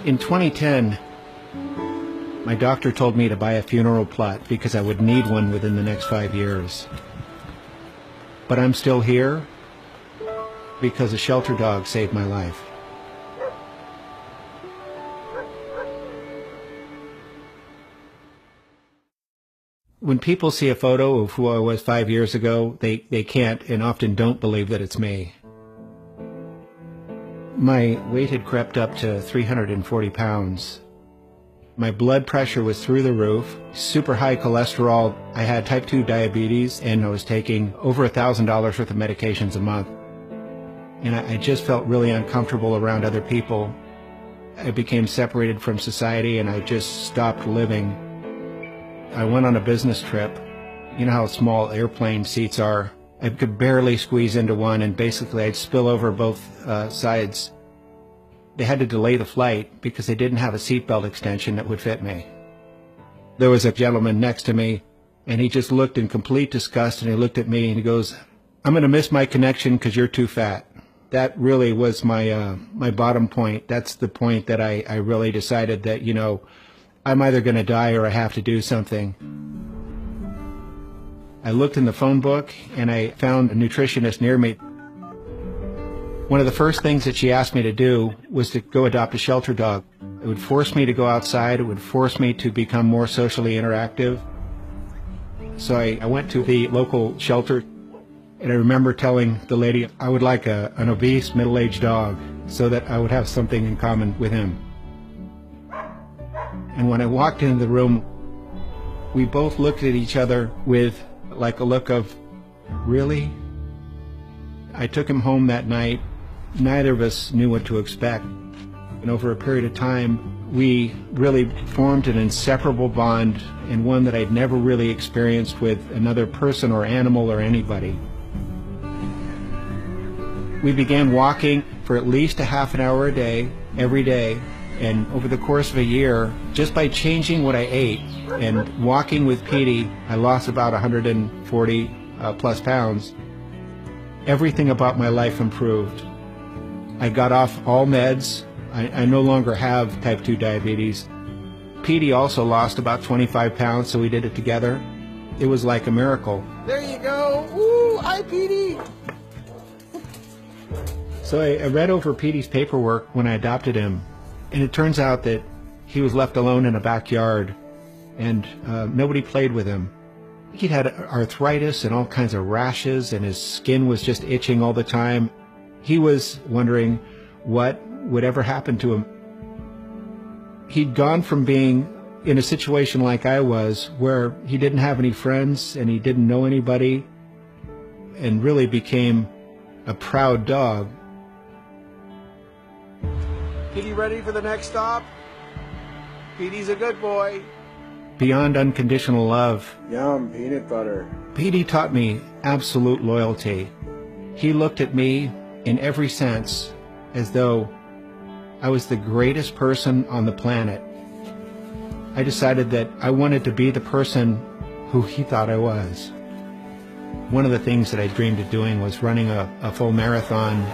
In 2010, my doctor told me to buy a funeral plot because I would need one within the next 5 years. But I'm still here because a shelter dog saved my life. When people see a photo of who I was 5 years ago, they can't and often don't believe that it's me. My weight had crept up to 340 pounds. My blood pressure was through the roof, super high cholesterol. I had type 2 diabetes, and I was taking over $1,000 worth of medications a month. And I just felt really uncomfortable around other people. I became separated from society, and I just stopped living. I went on a business trip. You know how small airplane seats are? I could barely squeeze into one, and basically I'd spill over both sides. They had to delay the flight because they didn't have a seatbelt extension that would fit me. There was a gentleman next to me, and he just looked in complete disgust, and he looked at me and he goes, "I'm going to miss my connection because you're too fat." That really was my bottom point. That's the point that I really decided that, you know, I'm either going to die or I have to do something. I looked in the phone book and I found a nutritionist near me. One of the first things that she asked me to do was to go adopt a shelter dog. It would force me to go outside. It would force me to become more socially interactive. So I went to the local shelter, and I remember telling the lady I would like an obese middle-aged dog so that I would have something in common with him. And when I walked into the room, we both looked at each other with like a look of, really? I took him home that night. Neither of us knew what to expect. And over a period of time, we really formed an inseparable bond, and one that I'd never really experienced with another person or animal or anybody. We began walking for at least a half an hour a day, every day. And over the course of a year, just by changing what I ate and walking with Petey, I lost about 140 plus pounds. Everything about my life improved. I got off all meds. I no longer have type 2 diabetes. Petey also lost about 25 pounds, so we did it together. It was like a miracle. There you go. Ooh, hi, Petey. So I read over Petey's paperwork when I adopted him. And it turns out that he was left alone in a backyard, and nobody played with him. He'd had arthritis and all kinds of rashes, and his skin was just itching all the time. He was wondering what would ever happen to him. He'd gone from being in a situation like I was, where he didn't have any friends and he didn't know anybody, and really became a proud dog. Petey ready for the next stop? Petey's a good boy. Beyond unconditional love, Yum, peanut butter. Petey taught me absolute loyalty. He looked at me in every sense as though I was the greatest person on the planet. I decided that I wanted to be the person who he thought I was. One of the things that I dreamed of doing was running a full marathon,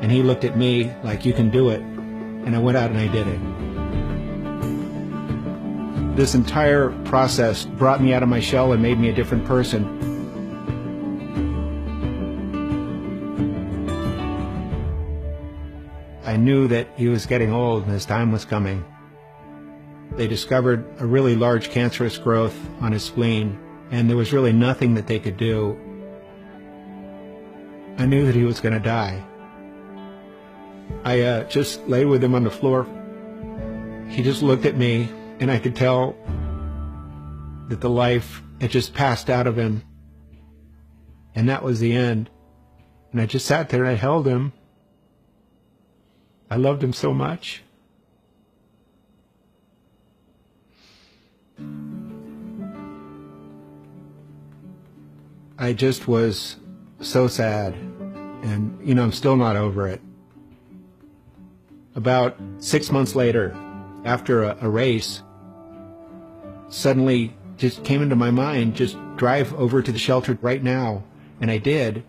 and he looked at me like, "You can do it." And I went out and I did it. This entire process brought me out of my shell and made me a different person. I knew that he was getting old and his time was coming. They discovered a really large cancerous growth on his spleen, and there was really nothing that they could do. I knew that he was going to die. I just lay with him on the floor. He just looked at me, and I could tell that the life had just passed out of him. And that was the end. And I just sat there and I held him. I loved him so much. I just was so sad. And, you know, I'm still not over it. About 6 months later, after a race, suddenly just came into my mind, just drive over to the shelter right now. And I did.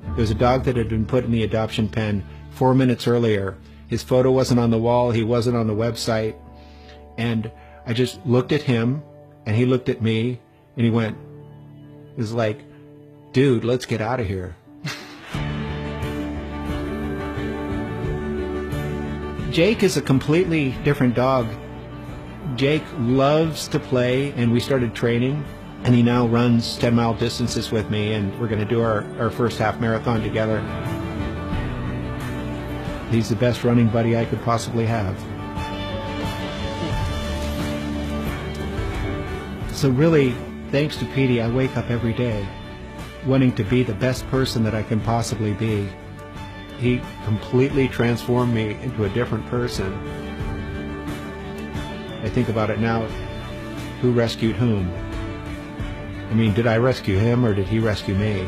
There was a dog that had been put in the adoption pen 4 minutes earlier, His photo wasn't on the wall. He wasn't on the website. And I just looked at him, and he looked at me, and he went, it was like, dude, let's get out of here. Jake is a completely different dog. Jake loves to play, and we started training, and he now runs 10-mile distances with me, and we're going to do our first half marathon together. He's the best running buddy I could possibly have. So really, thanks to Petey, I wake up every day wanting to be the best person that I can possibly be. He completely transformed me into a different person. I think about it now, who rescued whom? I mean, did I rescue him or did he rescue me?